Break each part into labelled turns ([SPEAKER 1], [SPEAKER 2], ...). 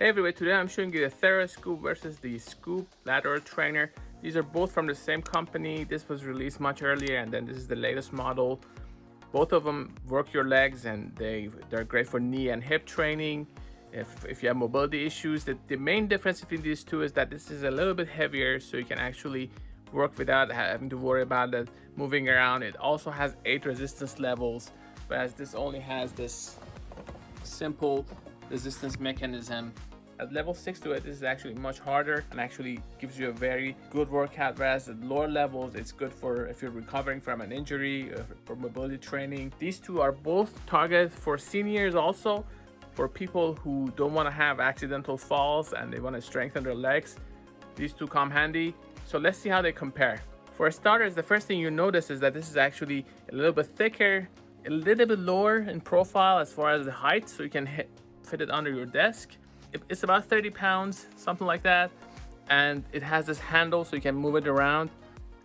[SPEAKER 1] Hey everybody, today I'm showing you the TheraScoop versus the Scoop Lateral trainer. These are both from the same company. This was released much earlier, and then this is the latest model. Both of them work your legs, and they're great for knee and hip training. If you have mobility issues, the main difference between these two is that this is a little bit heavier, so you can actually work without having to worry about it moving around. It also has 8 resistance levels, whereas this only has this simple resistance mechanism. At level 6 to it, this is actually much harder and actually gives you a very good workout, whereas at lower levels it's good for if you're recovering from an injury or for mobility training. These two are both targeted for seniors, also for people who don't want to have accidental falls and they want to strengthen their legs. These two come handy. So let's see how they compare. For starters, the first thing you notice is that this is actually a little bit thicker, a little bit lower in profile as far as the height, so you can fit it under your desk. It's about 30 pounds, something like that, and it has this handle so you can move it around.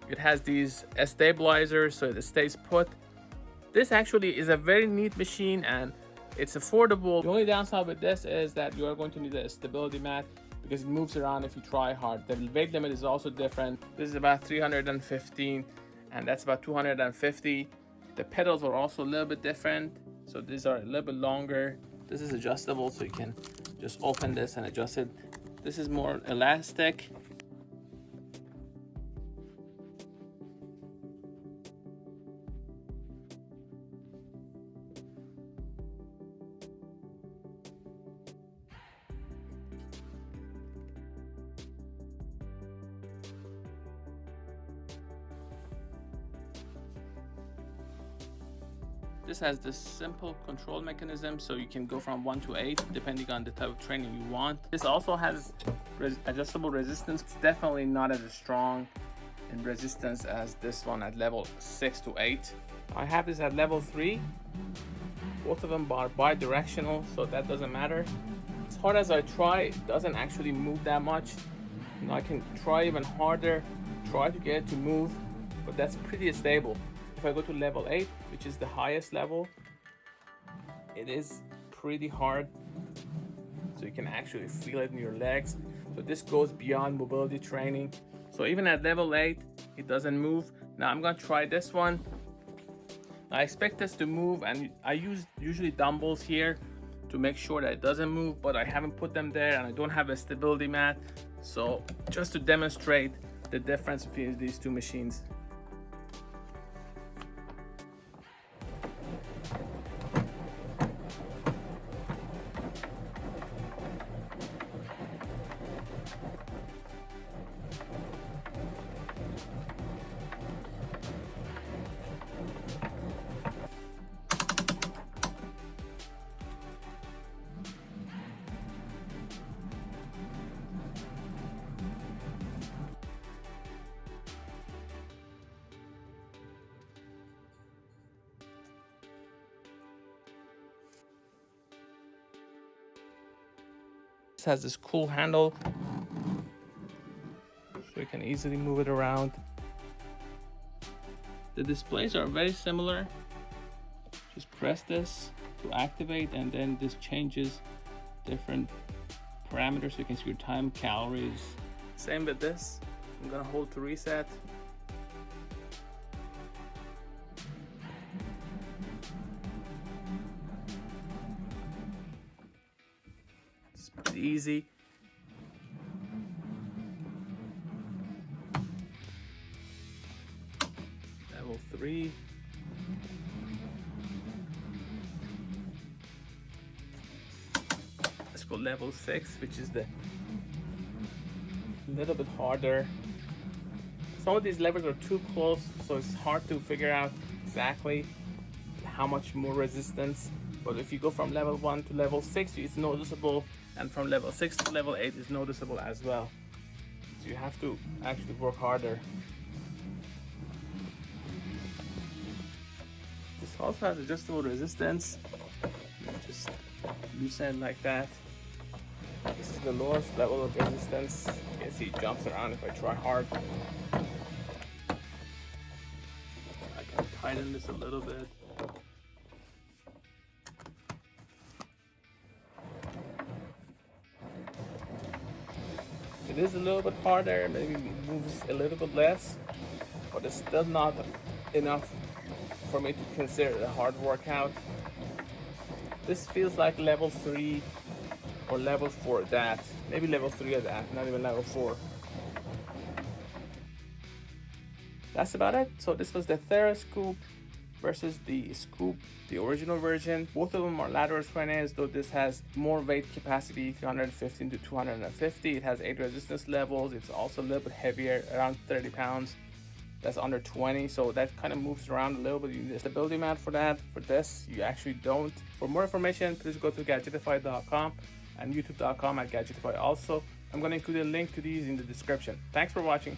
[SPEAKER 1] It has these stabilizers so it stays put. This actually is a very neat machine and it's affordable. The only downside with this is that you are going to need a stability mat because it moves around if you try hard. The weight limit is also different. This is about 315 and that's about 250. The pedals are also a little bit different, so these are a little bit longer. This is adjustable, so you can just open this and adjust it. This is more elastic. This has this simple control mechanism, so you can go from 1 to 8 depending on the type of training you want. This also has adjustable resistance. It's definitely not as strong in resistance as this one at level 6 to 8. I have this at level 3. Both of them are bi-directional, so that doesn't matter. As hard as I try, it doesn't actually move that much. I can try even harder, try to get it to move, but that's pretty stable. If I go to level 8, which is the highest level, it is pretty hard, so you can actually feel it in your legs. So this goes beyond mobility training. So even at level 8, it doesn't move. Now I'm gonna try this one. I expect this to move, and I use usually dumbbells here to make sure that it doesn't move, but I haven't put them there and I don't have a stability mat. So just to demonstrate the difference between these two machines. This has this cool handle, so you can easily move it around. The displays are very similar. Just press this to activate, and then this changes different parameters so you can see your time, calories. Same with this. I'm gonna hold to reset. It's pretty easy. Level 3. Let's go level 6, which is the little bit harder. Some of these levers are too close, so it's hard to figure out exactly how much more resistance. But if you go from level 1 to level 6, it's noticeable, and from level 6 to level 8 is noticeable as well. So you have to actually work harder. This also has adjustable resistance. Just loosen it like that. This is the lowest level of resistance. You can see it jumps around if I try hard. I can tighten this a little bit. It is a little bit harder, maybe it moves a little bit less, but it's still not enough for me to consider it a hard workout. This feels like level 3 or level 4 of that. Maybe level 3 of that, not even level 4. That's about it. So this was the TheraScoop versus the Scoop, the original version. Both of them are lateral trainers, though this has more weight capacity, 315 to 250. It has 8 resistance levels. It's also a little bit heavier, around 30 pounds. That's under 20, so that kind of moves around a little bit. You need a stability mat for that. For this, you actually don't. For more information, please go to gadgetify.com and youtube.com at gadgetify also. I'm going to include a link to these in the description. Thanks for watching.